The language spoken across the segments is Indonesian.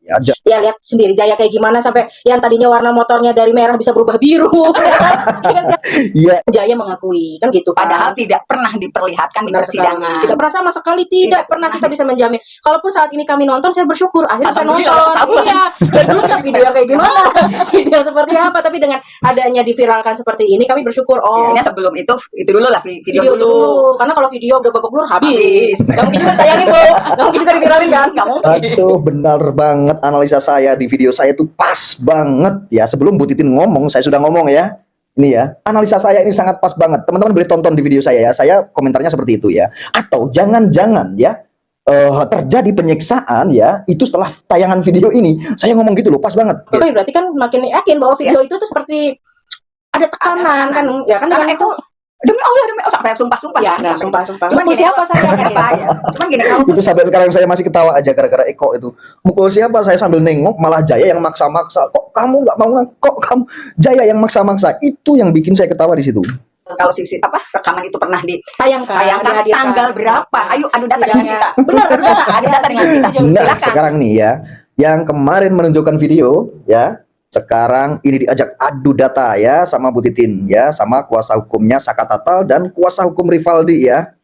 Ya, Ya lihat sendiri Jaya kayak gimana sampai yang tadinya warna motornya dari merah bisa berubah biru. Iya. Jaya mengakui kan gitu. Padahal tidak pernah diperlihatkan di persidangan. Tidak pernah sama sekali, tidak pernah kita bisa menjamin. Kalaupun saat ini kami nonton, saya bersyukur akhirnya saya nonton. Iya. Dan dulu kita video kayak gimana, video seperti apa, tapi dengan adanya diviralkan seperti ini, kami bersyukur. Oh, ya, sebelum itu dulu lah video dulu. Karena kalau video udah babak belur habis. Gak mungkin juga tayangin Bu. Gak mungkin juga diviralin kan? Gak mungkin. Aduh, benar banget analisa saya di video saya itu pas banget ya. Sebelum Bu Titin ngomong, saya sudah ngomong ya. Ini ya, analisa saya ini sangat pas banget. Teman-teman boleh tonton di video saya ya. Saya komentarnya seperti itu ya. Atau jangan-jangan ya terjadi penyiksaan ya itu setelah tayangan video ini. Saya ngomong gitu loh, pas banget. Oke, berarti kan makin yakin bahwa video itu tuh seperti ada tekanan kan? Ya kan dengan itu. Demi Allah, sampai sumpah-sumpah. Ya, sumpah. Cuman siapa saya ya? Cuman gini, itu sampai sekarang saya masih ketawa aja gara-gara Eko itu. Mukul siapa saya sambil nengok, malah Jaya yang maksa-maksa. Kok kamu nggak mau? Kok kamu Jaya yang maksa-maksa? Itu yang bikin saya ketawa di situ. Kalau sisi rekaman itu pernah ditayangkan tanggal berapa? Ayo adu data dengan kita. Benar, ada data dengan kita. Nah, sekarang nih ya, yang kemarin menunjukkan video ya. Sekarang ini diajak adu data ya sama Bu Titin ya, sama kuasa hukumnya Saka Tatal dan kuasa hukum Rivaldi ya.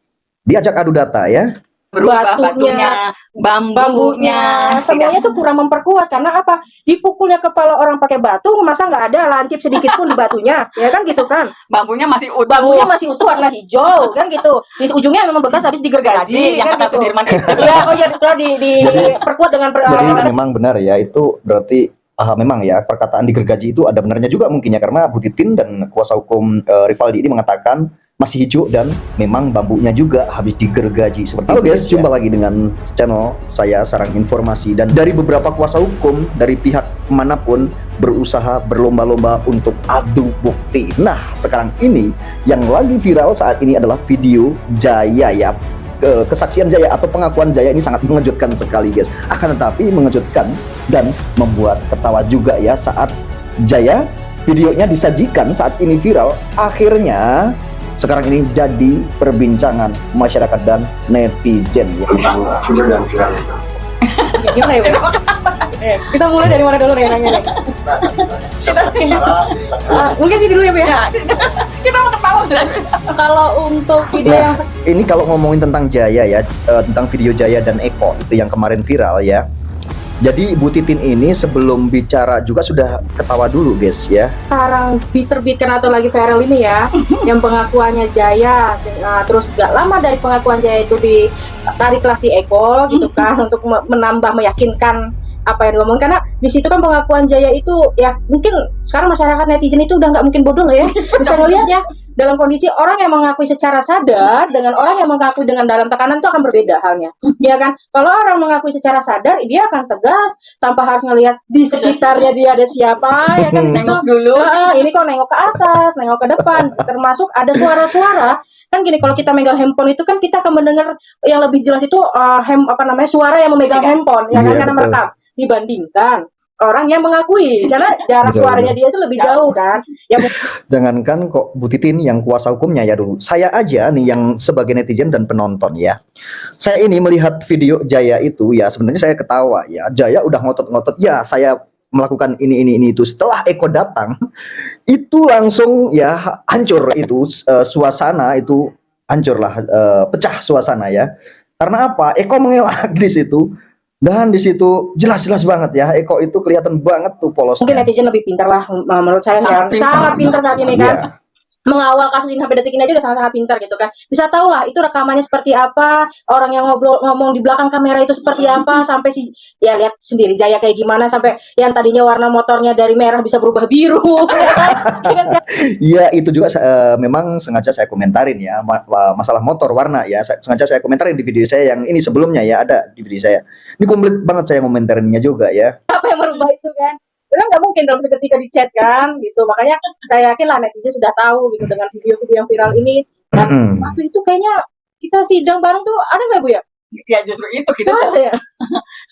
Diajak adu data ya. Batunya, bambunya, semuanya tuh kurang memperkuat karena apa? Dipukulnya kepala orang pakai batu, masa nggak ada lancip sedikit pun di batunya, ya kan gitu kan? Bambunya masih utuh. Bambunya masih utuh warna hijau kan gitu. Di ujungnya memang bekas habis digergaji yang kan kata gitu. Sudirman itu. Ya, oh ya diperkuat dengan jadi memang benar ya, itu berarti memang ya perkataan digergaji itu ada benarnya juga mungkin ya, karena Bu Titin dan kuasa hukum Rivaldi ini mengatakan masih hijau dan memang bambunya juga habis digergaji seperti itu. Halo guys, jumpa lagi dengan channel saya Sarang Informasi, dan dari beberapa kuasa hukum dari pihak manapun berusaha berlomba-lomba untuk adu bukti. Nah, sekarang ini yang lagi viral saat ini adalah video Jaya ya. Kesaksian Jaya atau pengakuan Jaya ini sangat mengejutkan sekali guys. Akan tetapi mengejutkan dan membuat ketawa juga ya saat Jaya videonya disajikan saat ini viral. Akhirnya sekarang ini jadi perbincangan masyarakat dan netizen ya. Gimana ya? Kita mulai dari mana dulu nih nanya? Mungkin sih dulu ya Bu ya. Kita mau ketawa. Kalau untuk video yang ini kalau ngomongin tentang Jaya ya, tentang video Jaya dan Eko itu yang kemarin viral ya. Jadi Bu Titin ini sebelum bicara juga sudah ketawa dulu guys ya. Sekarang diterbitkan atau lagi viral ini ya, yang pengakuannya Jaya, terus gak lama dari pengakuan Jaya itu ditariklah si Eko gitu kan untuk menambah meyakinkan apa yang diomong, karena di situ kan pengakuan Jaya itu ya mungkin sekarang masyarakat netizen itu udah nggak mungkin bodoh lah ya, bisa ngelihat ya dalam kondisi orang yang mengakui secara sadar dengan orang yang mengakui dengan dalam tekanan itu akan berbeda halnya, ya kan? Kalau orang mengakui secara sadar dia akan tegas tanpa harus ngelihat di sekitarnya dia ada siapa, ya kan? Nengok dulu. Ini kok nengok ke atas, nengok ke depan, termasuk ada suara-suara. Kan gini, kalau kita megang handphone itu kan kita akan mendengar yang lebih jelas itu suara yang memegang handphone, ya kan, karena merekam, dibandingkan orang yang mengakui, karena jarak suaranya dia itu lebih jauh kan. Ya, jangankan kok Bu Titin yang kuasa hukumnya ya dulu, saya aja nih yang sebagai netizen dan penonton ya. Saya ini melihat video Jaya itu ya sebenarnya saya ketawa ya. Jaya udah ngotot-ngotot ya saya melakukan ini itu. Setelah Eko datang itu langsung ya hancur itu suasana itu hancurlah, pecah suasana ya. Karena apa? Eko mengelak di situ. Dan di situ jelas-jelas banget ya, Eko itu kelihatan banget tuh polosnya. Mungkin netizen lebih pintar lah menurut saya, sangat pintar saat ini kan. Mengawal kasus ini sampai detik ini aja udah sangat-sangat pintar gitu kan. Bisa tahu lah itu rekamannya seperti apa, orang yang ngomong di belakang kamera itu seperti apa, sampai ya lihat sendiri Jaya kayak gimana sampai yang tadinya warna motornya dari merah bisa berubah biru. Iya, itu juga memang sengaja saya komentarin ya, masalah motor warna ya. Sengaja saya komentarin di video saya yang ini sebelumnya ya, ada di video saya. Ini komplit banget saya komentarinnya juga ya. Apa yang merubah itu kan? Karena nggak mungkin dalam seketika di chat kan gitu, makanya saya yakin lah netizen sudah tahu gitu dengan video-video yang viral ini. Dan waktu itu kayaknya kita sidang bareng tuh ada nggak Bu ya? Ya justru itu gitu ya.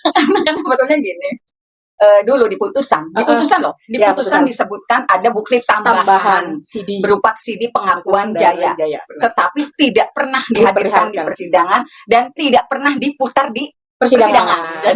Karena kan sebetulnya gini, dulu di putusan loh, di putusan disebutkan ada bukti tambahan CD berupa CD pengakuan Jaya. Tetapi tidak pernah dihadirkan di persidangan dan tidak pernah diputar di persidangan.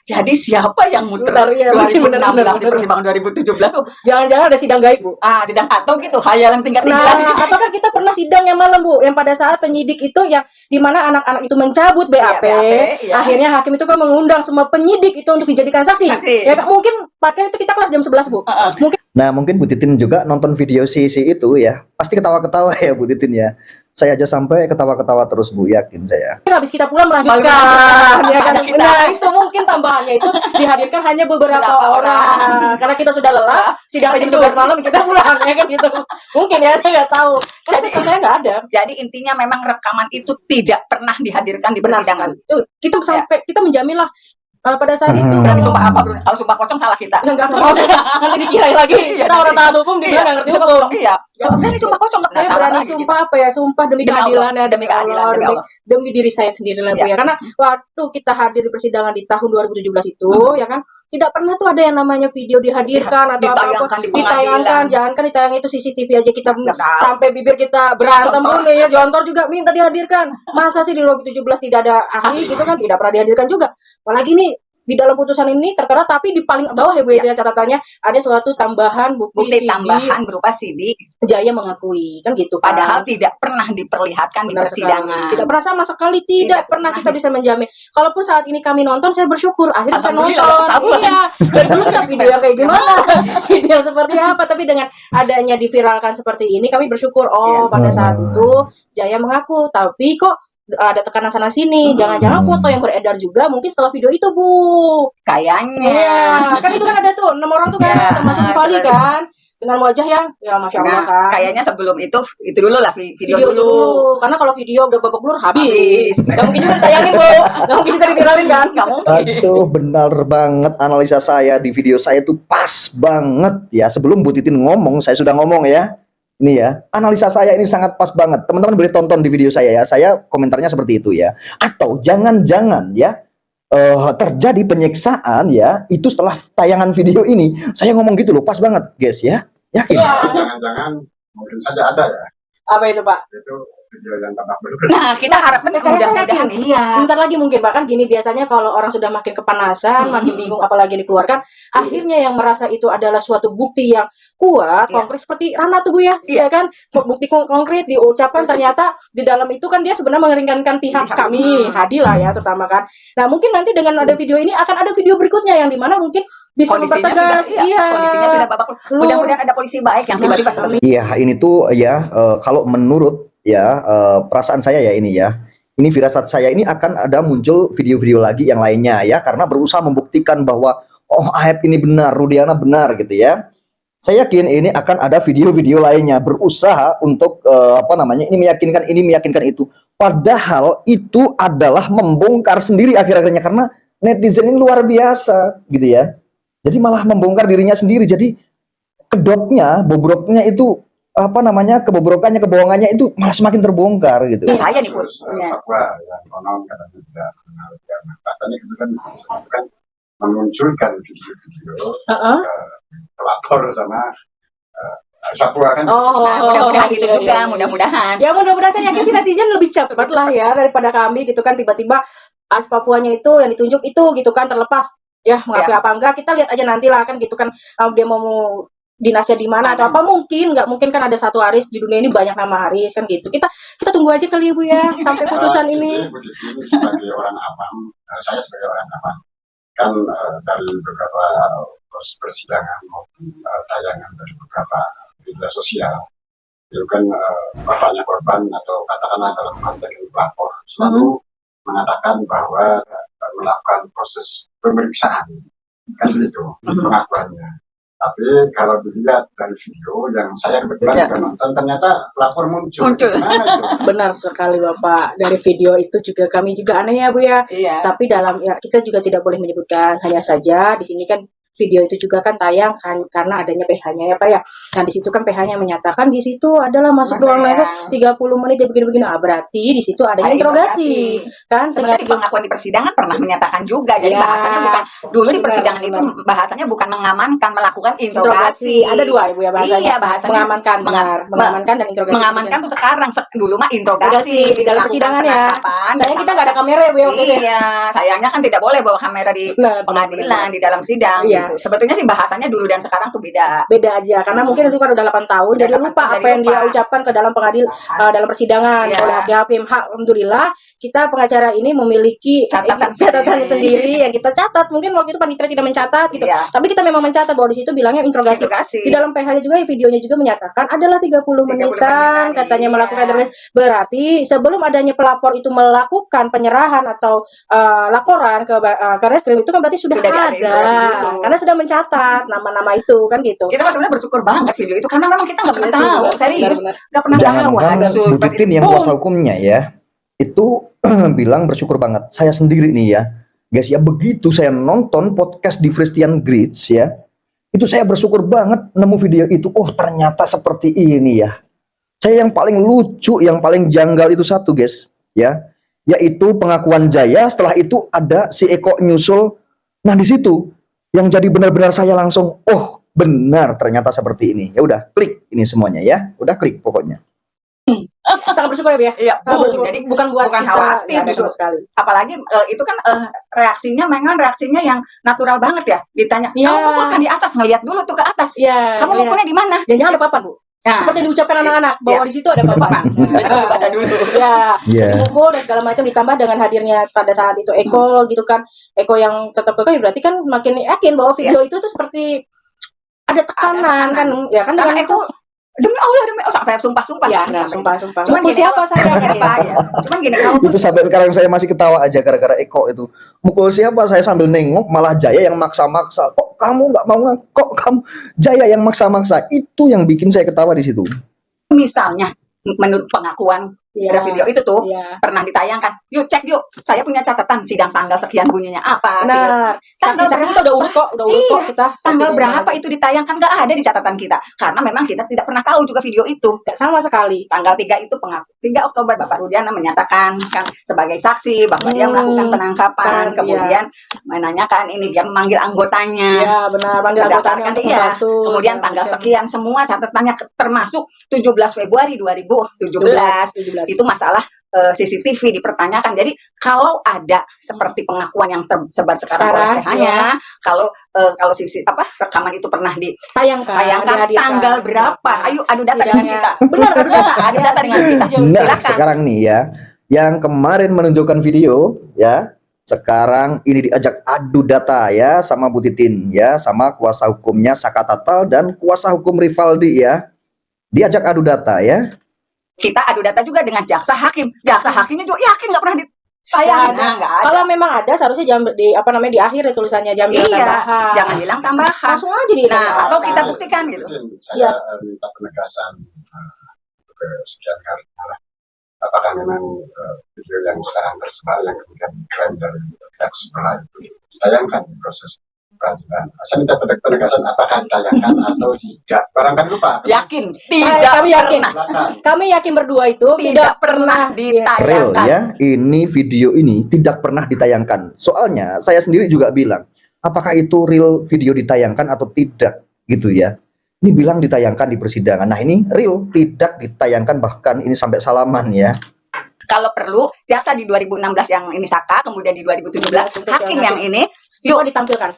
Jadi siapa yang muter Benar, iya, 2016 benar, di persidangan 2017 tuh? Jangan-jangan ada sidang gaib, Bu. Sidang atau gitu, hayalan tingkat tinggi Nah, lagi. atau kan kita pernah sidang yang malam, Bu, yang pada saat penyidik itu yang di mana anak-anak itu mencabut BAP, iya. akhirnya hakim itu kan mengundang semua penyidik itu untuk dijadikan saksi. Ya kan mungkin pakai itu kita kelas jam 11, Bu. Mungkin Nah, mungkin Bu Titin juga nonton video si itu ya. Pasti ketawa-ketawa ya Bu Titin ya. Saya aja sampai ketawa-ketawa terus Bu, yakin saya. habis kita pulang melanjutkan, ya kan? Kita. Nah, itu mungkin tambahannya itu dihadirkan hanya beberapa orang. Karena kita sudah lelah, sidang jam 11 malam kita pulang, ya kan gitu. Mungkin ya, saya nggak tahu. Karena saya nggak ada. Jadi intinya memang rekaman itu tidak pernah dihadirkan di Benar persidangan. sekali. Itu kita sampai kita menjamin lah pada saat itu. Berani sumpah apa, Bro? Kalau sumpah pocong salah kita. Enggak sama nanti dikirain lagi. Kita orang taat hukum dibilang nggak ngerti hukum. Iya. Berani sumpah pocong. Saya berani sumpah apa ya? Sumpah demi keadilan ya, demi keadilan, demi Allah. demi diri saya sendiri lah, Bu ya. Karena waktu kita hadir di persidangan di tahun 2017 itu, ya kan, tidak pernah tuh ada yang namanya video dihadirkan atau apa-apa ditayangkan. Jangankan ditayang itu CCTV aja kita sampai bibir kita berantem pun ya, Jontor juga minta dihadirkan. Masa sih di 2017 tidak ada ahli gitu kan, tidak pernah dihadirkan juga. Apalagi nih di dalam putusan ini tertera, tapi di paling bawah ya Bu ya catatannya ada suatu tambahan bukti tambahan berupa CD Jaya mengakui kan gitu kan. Padahal tidak pernah diperlihatkan di persidangan. Tidak pernah, sama sekali tidak pernah kita bisa menjamin. Kalaupun saat ini kami nonton, saya bersyukur akhirnya bisa nonton. Iya. Dan dulu kita video yang kayak gimana, video seperti apa, tapi dengan adanya diviralkan seperti ini kami bersyukur. Pada saat itu Jaya mengaku, tapi kok ada tekanan sana sini, jangan-jangan foto yang beredar juga mungkin setelah video itu, Bu. Kayaknya. Iya, kan itu kan ada tuh 6 orang tuh kan, termasuk Vali kan, dengan wajah yang ya Masya Allah kan. Kayaknya sebelum itu dulu lah video dulu. Karena kalau video udah babak belur habis. Gak mungkin juga ditayangin, Bu. Gak mungkin juga diviralin kan? Gak mungkin. Aduh, benar banget analisa saya di video saya tuh pas banget ya. Sebelum Bu Titin ngomong, saya sudah ngomong ya. Ini ya, analisa saya ini sangat pas banget. Teman-teman boleh tonton di video saya ya. Saya komentarnya seperti itu ya. Atau jangan-jangan ya terjadi penyiksaan ya, itu setelah tayangan video ini. Saya ngomong gitu loh, pas banget guys ya. Yakin? Jangan-jangan mungkin saja ada ya. Apa itu, Pak? Itu video yang tambah belum. Nah, kita harapkan mudah-mudahan iya. Bentar lagi mungkin, bahkan gini biasanya kalau orang sudah makin kepanasan, makin bingung apalagi dikeluarkan, akhirnya yang merasa itu adalah suatu bukti yang kuat, konkret seperti Rana tuh Bu ya, ya kan? Bukti konkret diucapkan, ternyata di dalam itu kan dia sebenarnya mengeringankan pihak kami, Hadi lah ya terutama kan. Nah, mungkin nanti dengan ada video ini akan ada video berikutnya yang dimana mungkin bisa mempertegas, kondisinya sudah babak belur. Mudah-mudahan ada polisi baik yang tiba-tiba seperti Iya, ini tuh ya kalau menurut ya perasaan saya ya ini ya. Ini firasat saya ini akan ada muncul video-video lagi yang lainnya ya, karena berusaha membuktikan bahwa Aep ini benar, Rudiana benar gitu ya. Saya yakin ini akan ada video-video lainnya berusaha untuk ini meyakinkan itu. Padahal itu adalah membongkar sendiri akhir-akhirnya, karena netizen ini luar biasa gitu ya. Jadi malah membongkar dirinya sendiri. Jadi kedoknya, bobroknya itu kebobrokannya, kebohongannya itu malah semakin terbongkar gitu. Saya nih, Bu. Bahwa yang konon katanya tidak kenal Rudiana. Katanya itu kan memunculkan video-video pelapor sama Sapua kan. Mudah-mudahan itu juga, mudah-mudahan. Ya mudah-mudahan, saya yakin sih netizen lebih cepat lah ya daripada kami gitu kan, tiba-tiba as Papuanya itu yang ditunjuk itu gitu kan, terlepas ya mengakui apa enggak, kita lihat aja nanti lah kan gitu kan, dia mau dinasnya di mana atau apa, nggak mungkin kan ada satu Haris di dunia ini, banyak nama Haris kan gitu. Kita tunggu aja kali Bu ya sampai putusan ini. Sebagai orang awam, saya sebagai orang awam kan dari beberapa persidangan maupun tayangan dari beberapa media sosial itu kan bapaknya korban atau katakanlah dalam konteks pelapor selalu mengatakan bahwa melakukan proses pemeriksaan kan begitu pengakuannya. Tapi kalau dilihat dari video yang saya kebetulan nonton, ternyata pelapor muncul. Benar sekali Bapak. Dari video itu juga kami juga aneh ya Bu ya. Tapi dalam ya kita juga tidak boleh menyebutkan, hanya saja di sini kan video itu juga kan tayang kan karena adanya PH-nya ya Pak ya. Nah di situ kan PH-nya menyatakan di situ adalah masuk ruang lengkap 30 menit ya begini-begini. Ah, berarti di situ ada interogasi kan. Sebenarnya di pengakuan di persidangan pernah menyatakan juga. Jadi bahasanya bukan dulu di persidangan itu bahasanya bukan mengamankan, melakukan interogasi. Ada dua Ibu ya bahasanya. Iya, bahasanya mengamankan, benar. Mengamankan dan interogasi. Mengamankan tuh sekarang, dulu mah interogasi di dalam persidangan ya. Sayang kita nggak ada kamera ya Bu ya. Iya, sayangnya kan tidak boleh bawa kamera di pengadilan, di dalam sidang. Gitu. Sebetulnya sih bahasanya dulu dan sekarang tuh beda. Beda aja, karena mungkin itu kan udah 8 tahun, jadi lupa apa yang dia ucapkan ke dalam dalam persidangan oleh hakim. Alhamdulillah kita pengacara ini memiliki catatan sendiri yang kita catat. Mungkin waktu itu panitia tidak mencatat gitu. Tapi kita memang mencatat bahwa di situ bilangnya interogasi. Di dalam PH-nya juga videonya juga menyatakan adalah 30 menitan katanya melakukan interogasi. Berarti sebelum adanya pelapor itu melakukan penyerahan atau laporan ke reskrim itu kan berarti sudah ada karena sudah mencatat nama-nama itu kan gitu. Kita sebenarnya bersyukur banget video itu karena memang kita nggak pernah tahu, serius nggak pernah tahu. Jangankan Bu Titin yang kuasa hukumnya ya, itu bilang bersyukur banget. Saya sendiri nih ya, guys ya, begitu saya nonton podcast di Christian Grits ya, itu saya bersyukur banget nemu video itu. Oh ternyata seperti ini ya. Saya yang paling lucu, yang paling janggal itu satu guys ya, yaitu pengakuan Jaya. Setelah itu ada si Eko nyusul. Nah di situ yang jadi benar-benar saya langsung, oh benar ternyata seperti ini. Ya udah klik ini semuanya ya, udah klik pokoknya. Sangat bersyukur ya Bu ya. Iya, jadi bukan kita khawatir sama sekali. Apalagi itu kan reaksinya memang reaksinya yang natural banget ya. Ditanya, kamu kan di atas, ngelihat dulu tuh ke atas. Kamu mukulnya di mana? Dan jangan ada papan Bu. Seperti diucapkan anak-anak bahwa di situ ada papan. Baca dulu. Dipukul dan segala macam, ditambah dengan hadirnya pada saat itu Eko gitu kan. Eko yang tetap kekeh berarti kan makin yakin bahwa video itu tuh seperti ada tekanan kan. Ya kan dengan Eko demi Allah sampai sumpah-sumpah. Ya, sumpah. Cuman gini, siapa saya ya. Cuman gini, kalau itu sampai sekarang saya masih ketawa aja gara-gara Eko itu. Mukul siapa? Saya sambil nengok malah Jaya yang maksa-maksa. Kok kamu nggak mau kok kamu Jaya yang maksa-maksa. Itu yang bikin saya ketawa di situ. Misalnya menurut pengakuan video itu tuh pernah ditayangkan. Yuk cek yuk, saya punya catatan sidang tanggal sekian bunyinya apa. Nah, saksi-saksi itu udah urut kok kita. Tanggal berapa itu ditayangkan nggak ada di catatan kita. Karena memang kita tidak pernah tahu juga video itu. Nggak sama sekali. Tanggal 3 itu 3 Oktober Bapak Rudiana menyatakan kan sebagai saksi bahwa dia melakukan penangkapan, kemudian menanyakan ini dia memanggil anggotanya. Iya, benar, panggil anggotanya untuk membantu. Kemudian tanggal sekian semua catatannya termasuk 17 Februari 2017. Itu masalah CCTV dipertanyakan. Jadi kalau ada seperti pengakuan yang tersebar sekarang oleh PH-nya, kalau rekaman itu pernah ditayangkan tanggal berapa? Ayo adu data dengan kita. Benar, adu data dengan kita. Nah, sekarang nih ya, yang kemarin menunjukkan video ya, sekarang ini diajak adu data ya sama Bu Titin ya, sama kuasa hukumnya Saka Tatal dan kuasa hukum Rivaldi ya. Diajak adu data ya. Kita adu data juga dengan jaksa hakim. Jaksa hakimnya juga yakin nggak pernah ditayangkan. Nggak ada. Kalau memang ada, seharusnya di akhir ya tulisannya jam tambahan. Jangan bilang tambahan. Langsung aja di. Atau kita buktikan gitu. Saya minta penegasan ke sekian kali. Apakah memang video yang sekarang tersebar yang kemudian diklaim dari pihak sebelah itu ditayangkan di proses peradilan? Saya minta penegasan apakah ditayangkan atau tidak. Barangkali lupa. Yakin. Kami yakin. Kami yakin berdua itu tidak pernah ditayangkan. Real ya, ini video ini tidak pernah ditayangkan. Soalnya saya sendiri juga bilang, apakah itu real video ditayangkan atau tidak gitu ya. Ini bilang ditayangkan di persidangan. Nah ini real tidak ditayangkan, bahkan ini sampai salaman ya. Kalau perlu, jaksa di 2016 yang ini Saka, kemudian di 2017 hakim yang ini semua ditampilkan.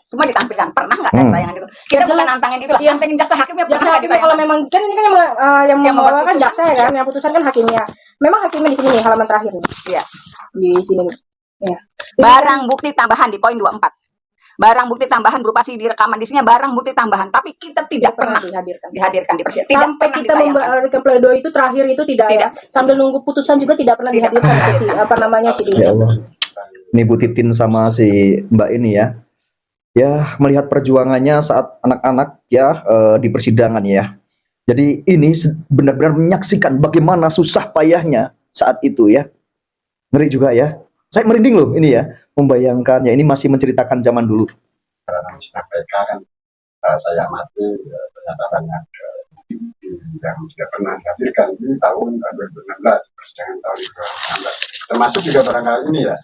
Pernah nggak tayangan itu? Kita bukan nantangin itu lah. Nantangin jaksa hakimnya pernah jaksa hakimnya. Kalau memang kan ini kan yang membawakan jaksa ya kan, yang putusan kan hakimnya. Memang hakimnya di sini nih, halaman terakhir nih. Iya. Di sini. Ya. Barang bukti tambahan di poin 24. Barang bukti tambahan berupa CD rekaman, di sini barang bukti tambahan, tapi kita tidak pernah dihadirkan di persidangan. Sampai kita memberikan pledoi itu terakhir itu tidak ya. Sambil nunggu putusan juga tidak pernah dihadirkan si CD. Ya Allah. Ini Bu Titin sama si Mbak ini ya. Ya, melihat perjuangannya saat anak-anak ya di persidangan ya. Jadi ini benar-benar menyaksikan bagaimana susah payahnya saat itu ya. Ngeri juga ya. Saya merinding loh ini ya, membayangkan ya, ini masih menceritakan zaman dulu. dalam sidang PK kan saya amati ternyata banyak bukti yang tidak pernah dihadirkan di tahun 2016, persidangan tahun 2016, termasuk juga barangkali ini ya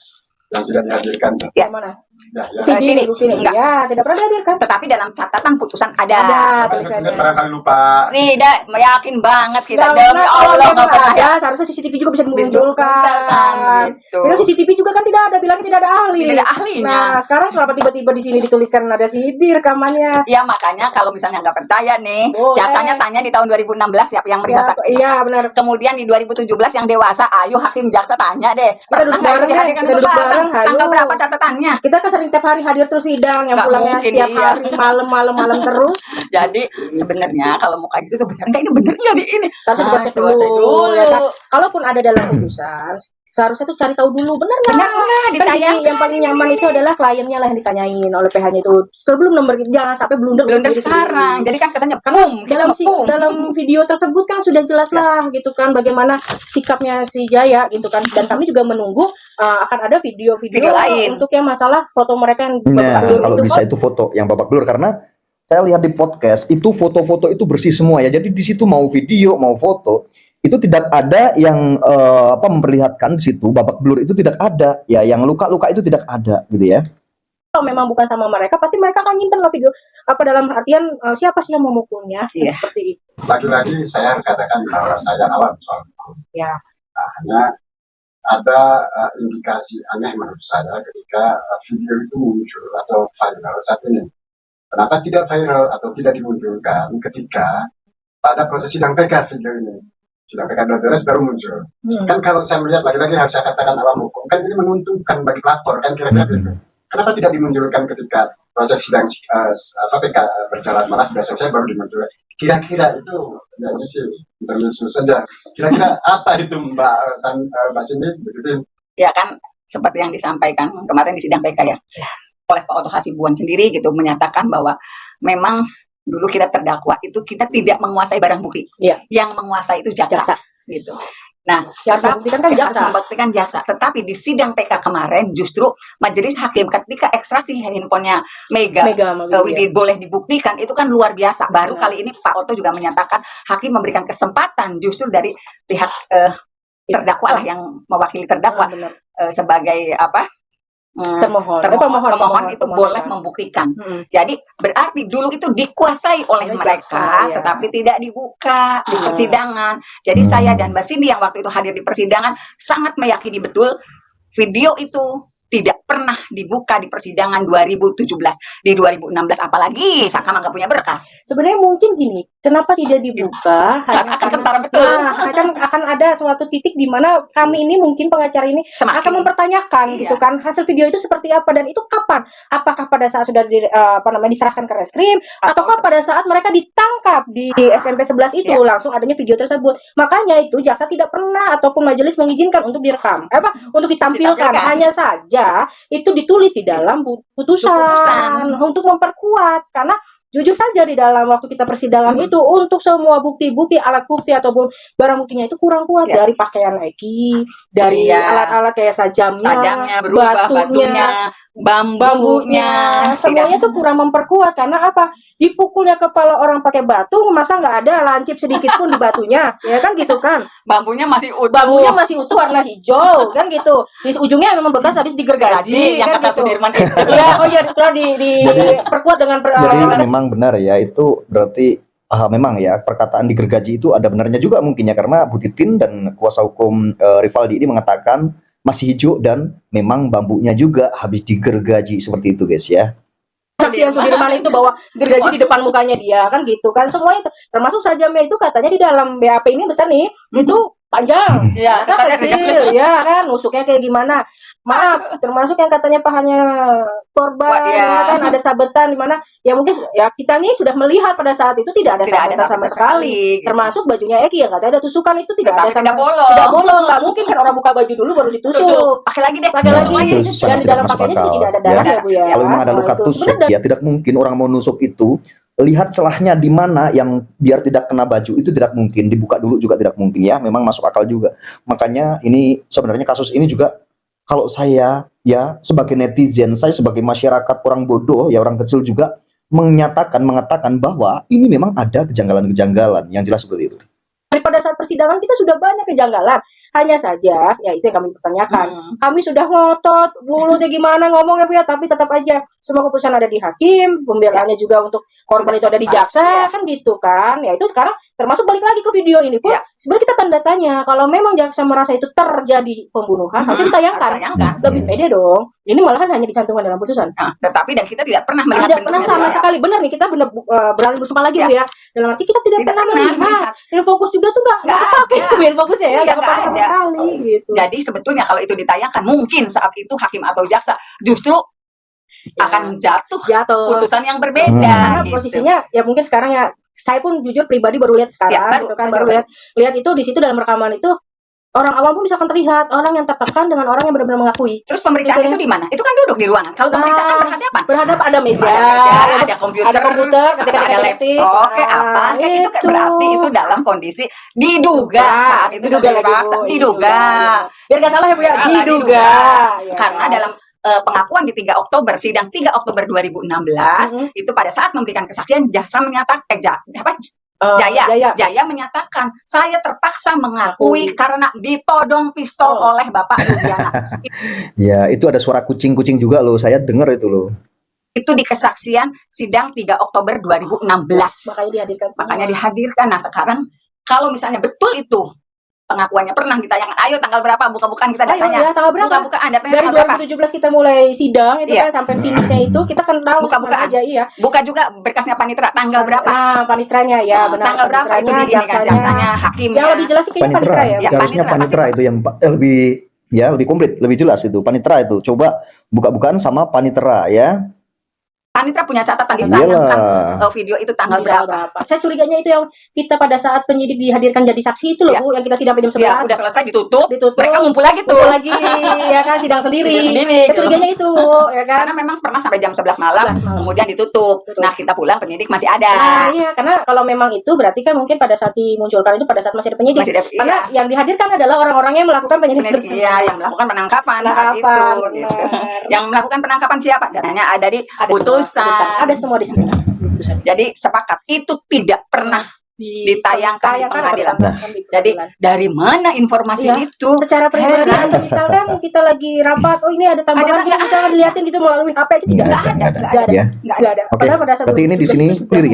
yang tidak dihadirkan. Ya. Yang mana? Ya, ya. Sini. Enggak. Ya, tidak pernah dihadirkan. Tetapi dalam catatan putusan ada. Ada Barangkali tulisannya. barangkali lupa. Nih, meyakin banget kita. Nah, Demi kalau Allah memang nggak percaya. ada, seharusnya CCTV juga bisa Dimunculkan, dimunculkan. gitu. Itu CCTV juga kan tidak ada, bilangnya tidak ada ahli. Tidak ada ahlinya. Nah, sekarang kenapa tiba-tiba di sini dituliskan ada CD rekamannya? Ya makanya kalau misalnya nggak percaya nih, Boleh. jaksanya tanya di tahun 2016 ya yang meriksa saksi. Iya, benar. Kemudian di 2017 yang dewasa, ayo hakim jaksa tanya deh. Kita duduk Pernah nggak bareng itu deh, dihadirkan kita untuk duduk sekarang? bareng, hayu. Tanggal berapa catatannya? Kita kan sering setiap hari hadir terus sidang, yang Nggak pulangnya mungkin, setiap iya. hari malam terus. Jadi sebenarnya kalau mau kayak gitu benar nggak, ini benar nggak di ini? Seharusnya diproses dulu, ya kan? Kalaupun ada dalam putusan, seharusnya tuh cari tahu dulu, benar nggak? Benar nggak Kan ditanya? gini, yang paling nyaman itu adalah kliennya lah yang ditanyain oleh PH-nya itu. Sebelum nomor, jangan sampai blunder Blunder diri sendiri. sekarang. Jadi kan kesannya Karena boom, dalam video tersebut kan sudah jelas lah gitu kan bagaimana sikapnya si Jaya gitu kan, dan kami juga menunggu akan ada video-video Video lain. untuk yang masalah foto mereka yang Nah, babak belur kalau itu bisa kan. itu foto yang babak belur, karena saya lihat di podcast itu foto-foto itu bersih semua ya. Jadi di situ mau video mau foto itu tidak ada yang memperlihatkan di situ babak belur, itu tidak ada ya, yang luka-luka itu tidak ada gitu ya. Kalau memang bukan sama mereka, pasti mereka akan nyimpen lah video dalam artian siapa sih yang memukulnya. Iya. Seperti itu Lagi-lagi saya harus katakan bahwa saya awam soal hukum. ya. Nah, hanya ada indikasi aneh menurut saya ketika video itu muncul atau viral saat ini. Kenapa tidak viral atau tidak dimunculkan ketika pada proses sidang PK video ini? Sidang PK 12 baru muncul. Kan kalau saya melihat lagi-lagi harus saya katakan awam hukum, kan ini menguntungkan bagi pelapor kan kira-kira gitu. Kenapa tidak dimunculkan ketika proses sidang PK berjalan, malah sudah selesai baru dimunculkan? Kira-kira itu ya ini sih intermezzo saja. Kira-kira apa itu Mbak Cindy? Begitu. Ya kan seperti yang disampaikan kemarin di sidang PK ya oleh Pak Oto Hasibuan sendiri gitu, menyatakan bahwa memang dulu kita terdakwa itu kita tidak menguasai barang bukti. Iya. Yang menguasai itu jaksa. Gitu. Nah, Yang membuktikan kan yang jaksa. harus membuktikan jaksa. Tetapi di sidang PK kemarin justru majelis hakim ketika ekstraksi handphonenya Mega Widya. boleh dibuktikan, itu kan luar biasa. Baru Benar. kali ini Pak Oto juga menyatakan hakim memberikan kesempatan justru dari pihak terdakwa lah yang mewakili terdakwa Benar. sebagai apa? Termohon. Pemohon itu Pemohon. boleh membuktikan. Mm-mm. Jadi berarti dulu itu dikuasai oleh Oleh mereka, jaksa, ya. tetapi tidak dibuka di Iya. persidangan. Jadi saya dan Mbak Cindy yang waktu itu hadir di persidangan sangat meyakini betul video itu tidak pernah dibuka di persidangan 2017. Di 2016 apalagi Sakama nggak punya berkas. Sebenarnya mungkin gini, kenapa tidak dibuka? Akan karena- kentara betul. Nah, akan ada suatu titik di mana kami ini mungkin pengacara ini Semakin akan mempertanyakan Iya. gitu kan hasil video itu seperti apa dan itu kapan? Apakah pada saat sudah diserahkan ke reskrim ataukah pada saat mereka ditangkap di SMP 11 itu Iya. langsung adanya video tersebut. Makanya itu jaksa tidak pernah ataupun majelis mengizinkan untuk direkam. Untuk ditampilkan. Hanya saja itu ditulis di dalam putusan untuk memperkuat, karena jujur saja di dalam waktu kita persidangan itu untuk semua bukti-bukti, alat bukti ataupun barang buktinya itu kurang kuat, Ya. dari pakaian Eki, dari Iya. alat-alat kayak sajamnya berubah, batunya, bambunya, semuanya tuh kurang memperkuat. Karena apa? Dipukulnya kepala orang pakai batu, masa nggak ada lancip sedikit pun di batunya, ya kan gitu kan? bambunya masih utuh. Bambunya masih utuh warna hijau, kan gitu. Di ujungnya memang bekas habis digergaji, yang kan kata gitu. Sudirman itu. Ya, setelah diperkuat dengan Jadi memang benar ya, itu berarti memang ya perkataan digergaji itu ada benarnya juga mungkin ya, karena Bu Titin dan kuasa hukum Rivaldi ini mengatakan masih hijau dan memang bambunya juga habis digergaji seperti itu guys ya. saksian Sudirman itu bahwa gergaji di depan mukanya dia, kan gitu kan, semuanya itu termasuk sajamnya itu katanya di dalam BAP ini besar nih, itu panjang, Ya, kan katanya kecil, ya kan, nusuknya kayak gimana, maaf, termasuk yang katanya pahanya korban, Wah, iya. ya kan, ada sabetan di mana, ya mungkin ya kita nih sudah melihat pada saat itu tidak ada sabetan sama sekali, gitu. termasuk bajunya Eki yang katanya ada tusukan itu tidak ada sama, Tidak bolong. tidak bolong, nggak mungkin kan orang buka baju dulu baru ditusuk, Pakai lagi deh. pakai Nah, lagi, itu dan sangat di tidak dalam masuk pakaiannya akal, juga tidak ada ya. darah ya Bu ya. Kalau memang ada luka Itu. tusuk Sebenarnya ya tidak mungkin orang mau nusuk itu lihat celahnya di mana yang biar tidak kena baju, itu tidak mungkin, dibuka dulu juga tidak mungkin ya, memang masuk akal juga. Makanya ini sebenarnya kasus ini juga kalau saya ya sebagai netizen, saya sebagai masyarakat orang bodoh ya orang kecil juga mengatakan bahwa ini memang ada kejanggalan-kejanggalan yang jelas seperti itu. Pada saat persidangan kita sudah banyak kejanggalan. Hanya saja, ya itu yang kami pertanyakan. Kami sudah ngotot, mulutnya gimana ngomongnya Bu ya, tapi tetap aja semua keputusan ada di hakim, pembelaannya juga untuk korban itu ada di jaksa, kan gitu kan. Ya itu sekarang termasuk balik lagi ke video ini pun, sebenarnya kita tanda tanya, kalau memang jaksa merasa itu terjadi pembunuhan, harusnya ditayangkan. Lebih pede dong. Ini malahan hanya dicantumkan dalam putusan. Nah, tetapi dan kita tidak pernah melihat Tidak pernah sama sekali. Benar nih, kita benar beralih bersama lagi Bu ya. Dalam arti kita tidak pernah melihat. Dan fokus juga tuh nggak kepake main fokusnya ya, nggak kepake sama sekali gitu. Jadi sebetulnya kalau itu ditayangkan, mungkin saat itu hakim atau jaksa justru akan jatuh putusan yang berbeda. Karena gitu. posisinya ya mungkin sekarang ya, saya pun jujur pribadi baru lihat sekarang, gitu kan, baru lihat itu di situ dalam rekaman itu. Orang awam pun bisa terlihat orang yang tertekan dengan orang yang benar-benar mengakui. Terus pemeriksaan itu di mana? Itu kan duduk di ruangan. Kalau pemeriksaan berhadapan. Berhadapan, ada meja, ada komputer, ketika ada laptop, kayak apa? Kayak itu kan berarti itu dalam kondisi diduga saat itu diduga. Biar nggak salah ya Bu ya, diduga. Karena dalam pengakuan di 3 Oktober, sidang 3 Oktober 2016, itu pada saat memberikan kesaksian jaksa menyatakan Jaya menyatakan saya terpaksa mengakui karena ditodong pistol oleh Bapak Rudiana. Ya, itu ada suara kucing-kucing juga loh, saya dengar itu loh. Itu di kesaksian sidang 3 Oktober 2016. Makanya dihadirkan. Nah, sekarang kalau misalnya betul itu pengakuannya pernah ditayangkan, ayo tanggal berapa, buka-bukaan kita datanya. Ya, tanggal berapa? Buka-bukaan datanya dari 2017 kita mulai sidang itu kan sampai finishnya itu kita kan tahu buka-bukaan aja. Iya. Buka juga berkasnya panitera tanggal berapa? Nah, panitranya ya benar. Tanggal berapa itu jaksanya, hakimnya. Yang lebih jelas sih kayaknya panitera ya. Harusnya panitera itu yang lebih komplit, lebih jelas itu. Panitera itu. Coba buka-bukaan sama panitera ya. Panitera punya catatan ditayangkan video itu tanggal berapa. Saya curiganya itu yang kita pada saat penyidik dihadirkan jadi saksi itu loh Bu, yang kita sidang jam 11. Udah selesai ditutup. Mereka ngumpul lagi ya kan, sidang sendiri. Saya curiganya itu ya kan. Karena memang pernah sampai jam 11 malam, kemudian ditutup. Nah, kita pulang penyidik masih ada. Nah, iya, karena kalau memang itu berarti kan mungkin pada saat dimunculkan itu pada saat masih ada penyidik. Karena yang dihadirkan adalah orang-orang yang melakukan penyidikan. Iya, yang melakukan penangkapan. Gitu. Yang melakukan penangkapan siapa? Dananya ada di putusan. Ada semua di sini. Jadi sepakat itu tidak pernah ditayangkan di pengadilan. Jadi dari mana informasi itu? Secara pribadi, misalkan kita lagi rapat, oh ini ada tambahan, kita misalkan dilihatin gitu melalui HP itu tidak ada. Oke. Berarti ini di sini clear.